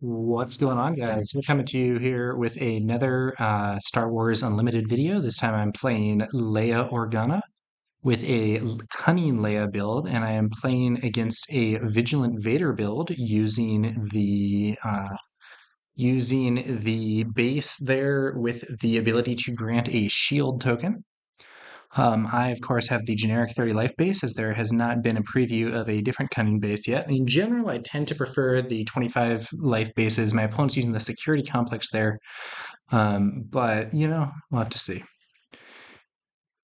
What's going on, guys? We're coming to you here with another Star Wars Unlimited video. This time I'm playing Leia Organa with a Cunning Leia build, and I am playing against a Vigilant Vader build using the base there with the ability to grant a shield token. I, of course, have the generic 30 life base, as there has not been a preview of a different cunning base yet. In general, I tend to prefer the 25 life bases. My opponent's using the security complex there, but, we'll have to see.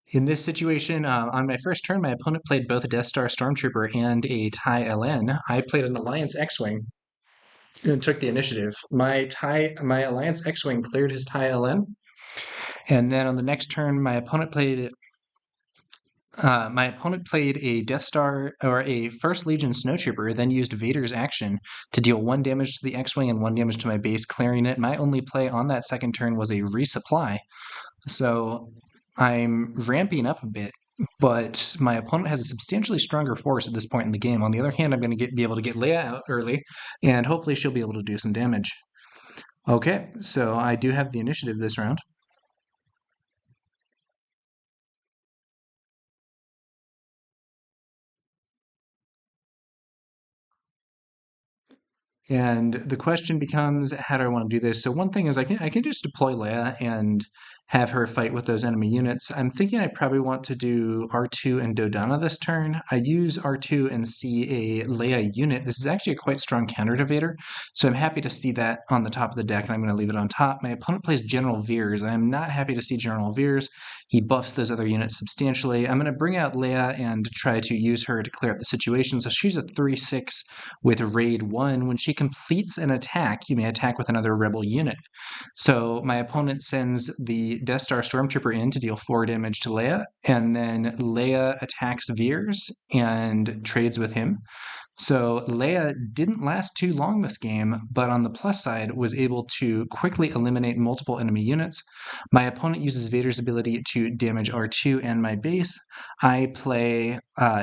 In this situation, on my first turn, my opponent played both a Death Star Stormtrooper and a TIE LN. I played an Alliance X-Wing and took the initiative. My Alliance X-Wing cleared his TIE LN, and then on the next turn, my opponent played a Death Star or a First Legion Snowtrooper, then used Vader's action to deal 1 damage to the X-Wing and 1 damage to my base, clearing it. My only play on that second turn was a resupply. So I'm ramping up a bit, but my opponent has a substantially stronger force at this point in the game. On the other hand, I'm going to be able to get Leia out early, and hopefully she'll be able to do some damage. Okay, so I do have the initiative this round. And the question becomes, how do I want to do this? So one thing is I can just deploy Leia and have her fight with those enemy units. I'm thinking I probably want to do R2 and Dodonna this turn. I use R2 and see a Leia unit. This is actually a quite strong counter to Vader, so I'm happy to see that on the top of the deck, and I'm going to leave it on top. My opponent plays General Veers. I am not happy to see General Veers. He buffs those other units substantially. I'm going to bring out Leia and try to use her to clear up the situation. So she's a 3/6 with Raid 1. When she completes an attack, you may attack with another Rebel unit. So my opponent sends the Death Star Stormtrooper in to deal 4 damage to Leia, and then Leia attacks Veers and trades with him. So Leia didn't last too long this game, but on the plus side was able to quickly eliminate multiple enemy units. My opponent uses Vader's ability to damage R2 and my base. I play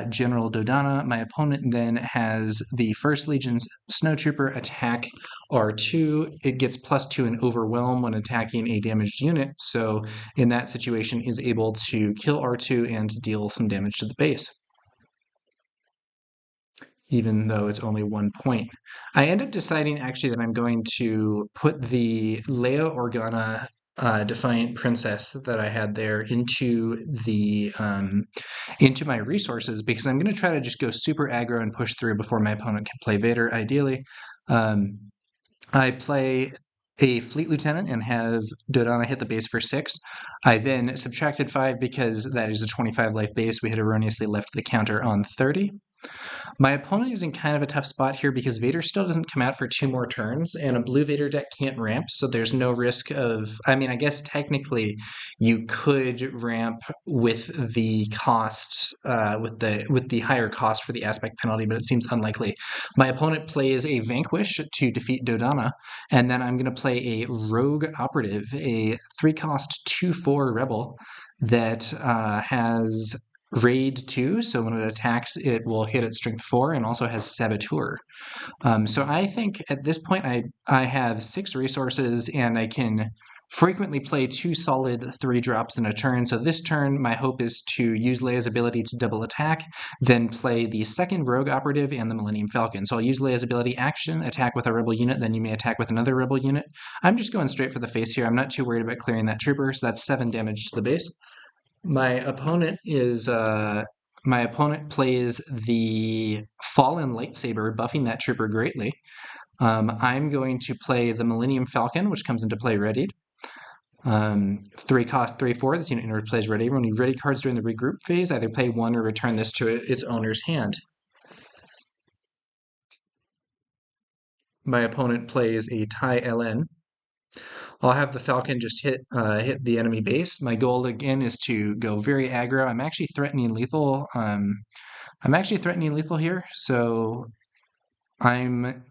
General Dodonna. My opponent then has the First Legion's Snowtrooper attack R2. It gets +2 in Overwhelm when attacking a damaged unit, so in that situation is able to kill R2 and deal some damage to the base, even though it's only 1 point. I end up deciding actually that I'm going to put the Leia Organa Defiant Princess that I had there into my resources, because I'm going to try to just go super aggro and push through before my opponent can play Vader, ideally. I play a Fleet Lieutenant and have Dodonna hit the base for 6. I then subtracted 5 because that is a 25 life base. We had erroneously left the counter on 30. My opponent is in kind of a tough spot here because Vader still doesn't come out for 2 more turns, and a blue Vader deck can't ramp, so there's no risk of... I mean, I guess technically you could ramp with the cost, with the higher cost for the aspect penalty, but it seems unlikely. My opponent plays a Vanquish to defeat Dodonna, and then I'm going to play a Rogue Operative, a 3-cost 2/4 Rebel that has Raid 2, so when it attacks, it will hit at Strength 4 and also has Saboteur. So I think at this point I have 6 resources and I can frequently play 2 solid 3-drops in a turn. So this turn, my hope is to use Leia's ability to double attack, then play the second Rogue Operative and the Millennium Falcon. So I'll use Leia's ability action, attack with a Rebel unit, then you may attack with another Rebel unit. I'm just going straight for the face here. I'm not too worried about clearing that trooper, so that's 7 damage to the base. My opponent plays the Fallen Lightsaber, buffing that trooper greatly. I'm going to play the Millennium Falcon, which comes into play readied. 3-cost 3/4. This unit plays ready. When you ready cards during the regroup phase, either play 1 or return this to its owner's hand. My opponent plays a TIE LN. I'll have the Falcon just hit the enemy base. My goal again is to go very aggro. I'm actually threatening lethal. Here, so I'm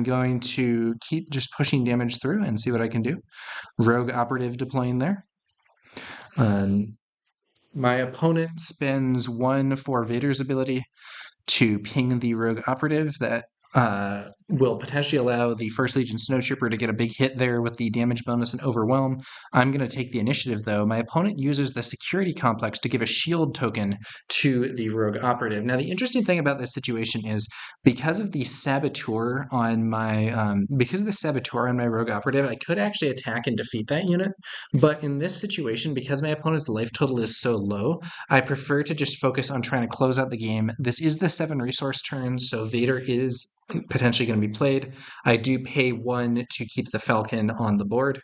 going to keep just pushing damage through and see what I can do. Rogue Operative deploying there. My opponent spends 1 for Vader's ability to ping the Rogue Operative. That will potentially allow the First Legion Snowtrooper to get a big hit there with the damage bonus and overwhelm. I'm going to take the initiative, though. My opponent uses the security complex to give a shield token to the rogue operative. Now, the interesting thing about this situation is because of the saboteur on my rogue operative, I could actually attack and defeat that unit. But in this situation, because my opponent's life total is so low, I prefer to just focus on trying to close out the game. This is the 7 resource turn, so Vader is potentially going to be played. I do pay 1 to keep the Falcon on the board.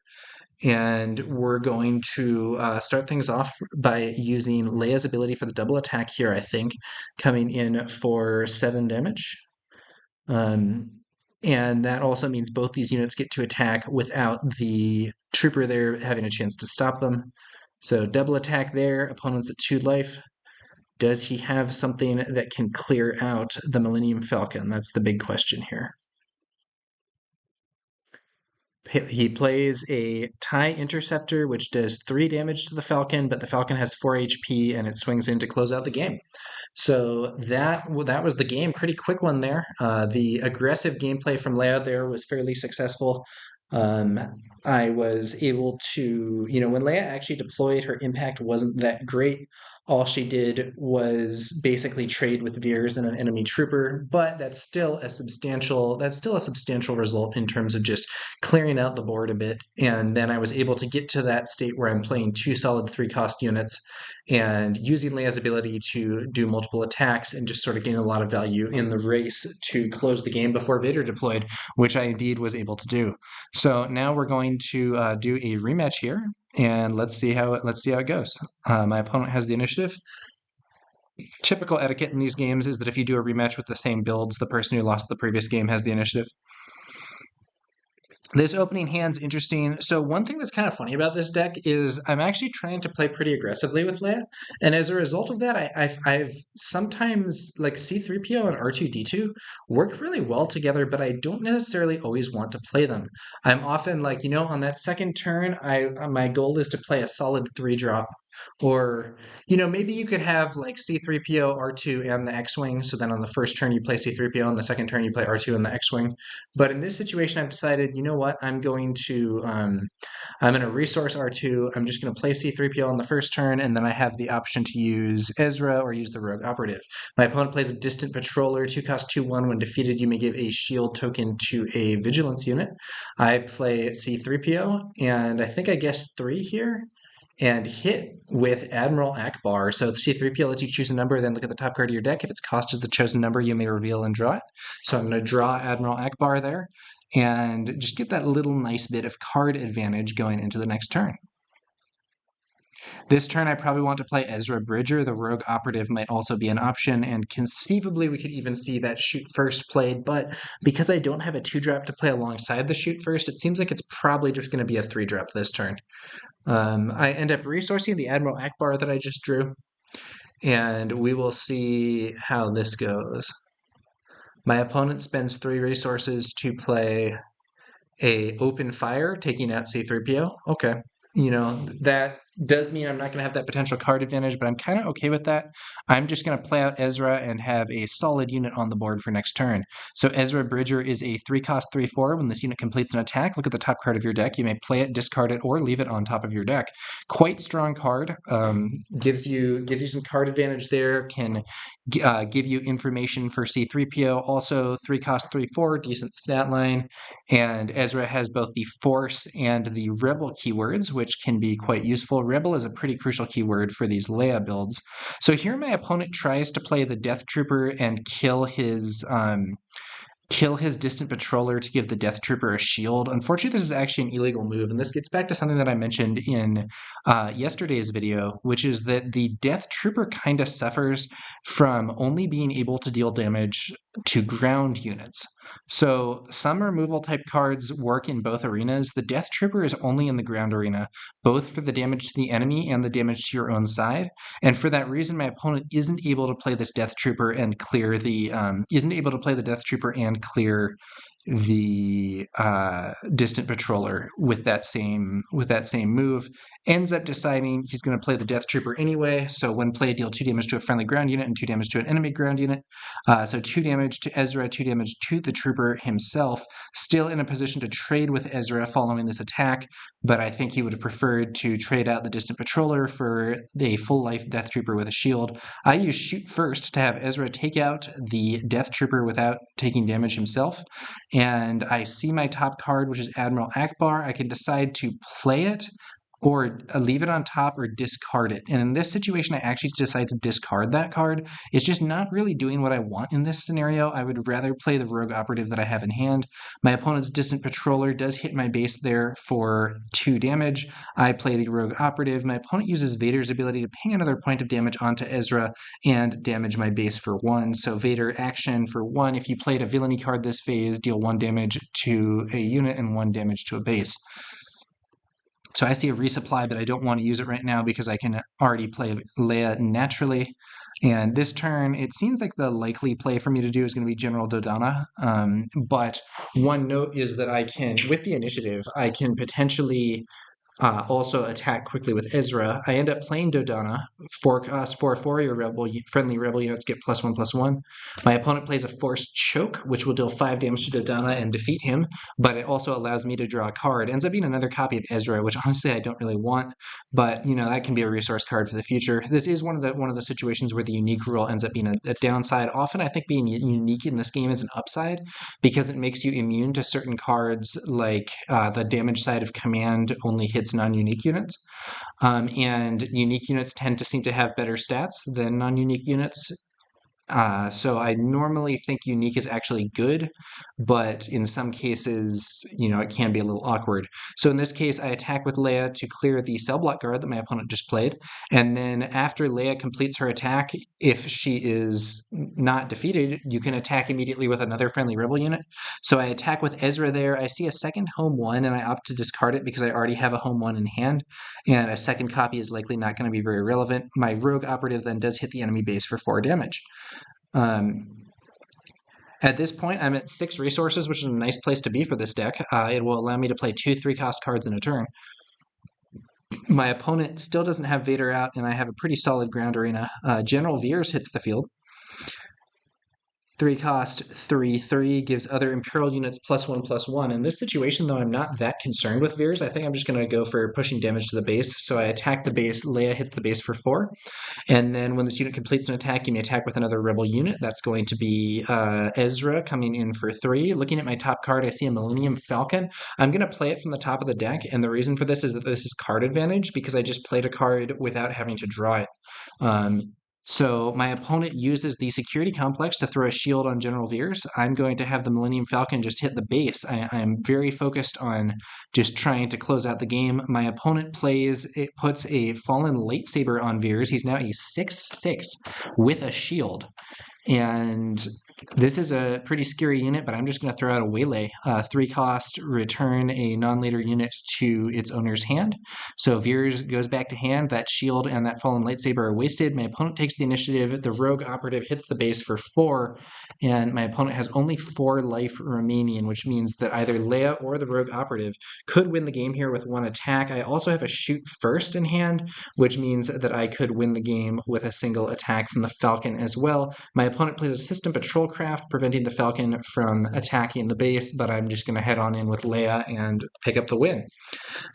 And we're going to start things off by using Leia's ability for the double attack here, I think, coming in for 7 damage. And that also means both these units get to attack without the trooper there having a chance to stop them. So double attack there, opponent's at 2 life. Does he have something that can clear out the Millennium Falcon? That's the big question here. He plays a TIE Interceptor, which does 3 damage to the Falcon, but the Falcon has 4 HP, and it swings in to close out the game. So that was the game. Pretty quick one there. The aggressive gameplay from Leia there was fairly successful. I was able to, when Leia actually deployed, her impact wasn't that great. All she did was basically trade with Veers and an enemy trooper, but that's still a substantial result in terms of just clearing out the board a bit. And then I was able to get to that state where I'm playing 2 solid 3-cost units and using Leia's ability to do multiple attacks and just sort of gain a lot of value in the race to close the game before Vader deployed, which I indeed was able to do. So now we're going to do a rematch here, and let's see how it goes. My opponent has the initiative. Typical etiquette in these games is that if you do a rematch with the same builds, the person who lost the previous game has the initiative. This opening hand's interesting. So one thing that's kind of funny about this deck is I'm actually trying to play pretty aggressively with Leia, and as a result of that, I've sometimes, like, C-3PO and R2-D2 work really well together, but I don't necessarily always want to play them. I'm often like, on that second turn, my goal is to play a solid 3-drop. Or, maybe you could have like C-3PO, R2, and the X-Wing, so then on the first turn you play C-3PO, and the second turn you play R2 and the X-Wing. But in this situation, I've decided, you know what, I'm going to resource R2, I'm just going to play C-3PO on the first turn, and then I have the option to use Ezra or use the Rogue Operative. My opponent plays a Distant Patroller, 2-cost 2/1. When defeated, you may give a shield token to a Vigilance unit. I play C-3PO, and I think I guessed 3 here, and hit with Admiral Akbar. So C-3PO lets you choose a number, then look at the top card of your deck. If its cost is the chosen number, you may reveal and draw it. So I'm going to draw Admiral Akbar there, and just get that little nice bit of card advantage going into the next turn. This turn, I probably want to play Ezra Bridger. The Rogue Operative might also be an option, and conceivably we could even see that Shoot First played, but because I don't have a 2-drop to play alongside the Shoot First, it seems like it's probably just going to be a 3-drop this turn. I end up resourcing the Admiral Akbar that I just drew, and we will see how this goes. My opponent spends 3 resources to play a Open Fire, taking out C-3PO. Okay. That does mean I'm not going to have that potential card advantage, but I'm kind of okay with that. I'm just going to play out Ezra and have a solid unit on the board for next turn. So Ezra Bridger is a 3-cost 3/4. When this unit completes an attack, look at the top card of your deck. You may play it, discard it, or leave it on top of your deck. Quite strong card. Gives you some card advantage there. Can give you information for C-3PO. Also 3-cost 3/4, decent stat line. And Ezra has both the Force and the Rebel keywords, which can be quite useful. Rebel is a pretty crucial keyword for these Leia builds. So here my opponent tries to play the Death Trooper and kill his Distant Patroller to give the Death Trooper a shield. Unfortunately, this is actually an illegal move, and this gets back to something that I mentioned in yesterday's video, which is that the Death Trooper kind of suffers from only being able to deal damage to ground units. So some removal type cards work in both arenas. The Death Trooper is only in the ground arena, both for the damage to the enemy and the damage to your own side. And for that reason, my opponent isn't able to play this Death Trooper and clear the distant patroller with that same move. Ends up deciding he's going to play the Death Trooper anyway. So when played, deal 2 damage to a friendly ground unit and 2 damage to an enemy ground unit. So 2 damage to Ezra, 2 damage to the Trooper himself. Still in a position to trade with Ezra following this attack, but I think he would have preferred to trade out the distant patroller for a full life Death Trooper with a shield. I use shoot first to have Ezra take out the Death Trooper without taking damage himself. And I see my top card, which is Admiral Akbar. I can decide to play it or leave it on top or discard it. And in this situation, I actually decide to discard that card. It's just not really doing what I want in this scenario. I would rather play the Rogue Operative that I have in hand. My opponent's Distant Patroller does hit my base there for 2 damage. I play the Rogue Operative. My opponent uses Vader's ability to ping another point of damage onto Ezra and damage my base for 1. So Vader action for 1. If you played a villainy card this phase, deal 1 damage to a unit and 1 damage to a base. So I see a resupply, but I don't want to use it right now because I can already play Leia naturally. And this turn, it seems like the likely play for me to do is going to be General Dodonna. But one note is that I can, with the initiative, I can potentially also attack quickly with Ezra. I end up playing Dodonna. 4-cost 4/4. Your friendly rebel units get +1/+1. My opponent plays a Forced Choke, which will deal 5 damage to Dodonna and defeat him, but it also allows me to draw a card. It ends up being another copy of Ezra, which honestly I don't really want, but that can be a resource card for the future. This is one of the situations where the unique rule ends up being a downside. Often I think being unique in this game is an upside because it makes you immune to certain cards, like the damage side of command only hits non-unique units, and unique units tend to seem to have better stats than non-unique units. So I normally think unique is actually good, but in some cases, it can be a little awkward. So in this case, I attack with Leia to clear the cell block guard that my opponent just played. And then after Leia completes her attack, if she is not defeated, you can attack immediately with another friendly rebel unit. So I attack with Ezra there. I see a second home 1, and I opt to discard it because I already have a home 1 in hand, and a second copy is likely not going to be very relevant. My Rogue Operative then does hit the enemy base for 4 damage. At this point, I'm at 6 resources, which is a nice place to be for this deck. It will allow me to play 2 3-cost cards in a turn. My opponent still doesn't have Vader out, and I have a pretty solid ground arena. General Veers hits the field. 3-cost 3/3 gives other Imperial units +1/+1. In this situation, though, I'm not that concerned with Veers. I think I'm just going to go for pushing damage to the base. So I attack the base. Leia hits the base for 4. And then when this unit completes an attack, you may attack with another rebel unit. That's going to be Ezra coming in for 3. Looking at my top card, I see a Millennium Falcon. I'm going to play it from the top of the deck, and the reason for this is that this is card advantage because I just played a card without having to draw it. So my opponent uses the security complex to throw a shield on General Veers. I'm going to have the Millennium Falcon just hit the base. I'm very focused on just trying to close out the game. My opponent puts a Fallen Lightsaber on Veers. He's now a 6/6 with a shield. And this is a pretty scary unit, but I'm just going to throw out a Waylay. 3-cost, return a non-leader unit to its owner's hand. So Veers goes back to hand. That shield and that Fallen Lightsaber are wasted. My opponent takes the initiative. The Rogue Operative hits the base for 4, and my opponent has only 4 life remaining, which means that either Leia or the Rogue Operative could win the game here with 1 attack. I also have a shoot first in hand, which means that I could win the game with a single attack from the Falcon as well. My opponent plays a System Patrol Craft, preventing the Falcon from attacking the base, but I'm just going to head on in with Leia and pick up the win.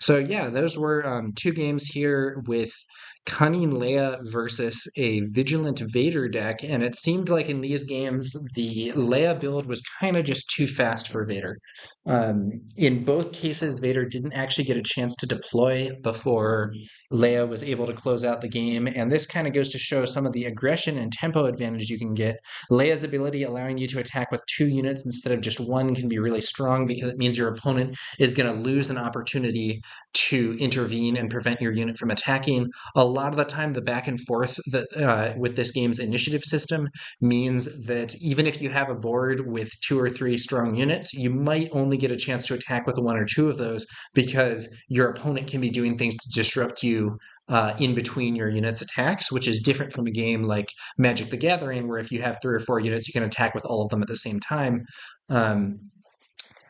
So yeah, those were 2 games here with Cunning Leia versus a Vigilant Vader deck, and it seemed like in these games the Leia build was kind of just too fast for Vader. In both cases, Vader didn't actually get a chance to deploy before Leia was able to close out the game, and this kind of goes to show some of the aggression and tempo advantage you can get. Leia's ability allowing you to attack with 2 units instead of just 1 can be really strong because it means your opponent is going to lose an opportunity to intervene and prevent your unit from attacking. A lot of the time, the back and forth that with this game's initiative system means that even if you have a board with 2 or 3 strong units, you might only get a chance to attack with 1 or 2 of those because your opponent can be doing things to disrupt you in between your units' attacks, which is different from a game like Magic the Gathering, where if you have 3 or 4 units, you can attack with all of them at the same time.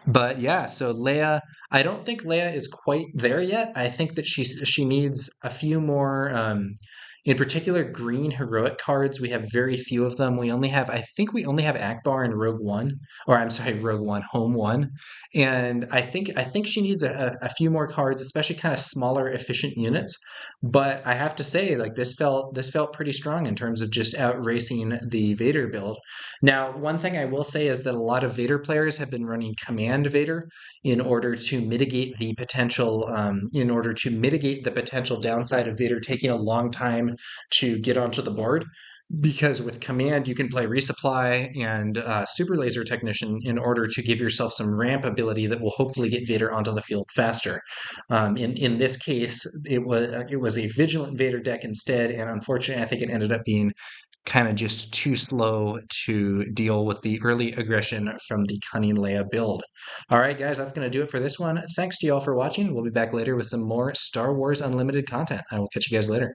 But yeah, so Leia, I don't think Leia is quite there yet. I think that she needs a few more, in particular, green heroic cards. We have very few of them. I think we only have Akbar and Rogue One, or I'm sorry, Rogue One, Home One, and I think she needs a few more cards, especially kind of smaller, efficient units. But I have to say, like this felt pretty strong in terms of just out racing the Vader build. Now, one thing I will say is that a lot of Vader players have been running Command Vader in order to mitigate the potential downside of Vader taking a long time to get onto the board. Because with Command, you can play Resupply and Super Laser Technician in order to give yourself some ramp ability that will hopefully get Vader onto the field faster. In this case, it was a Vigilant Vader deck instead, and unfortunately, I think it ended up being kind of just too slow to deal with the early aggression from the Cunning Leia build. All right, guys, that's going to do it for this one. Thanks to you all for watching. We'll be back later with some more Star Wars Unlimited content. I will catch you guys later.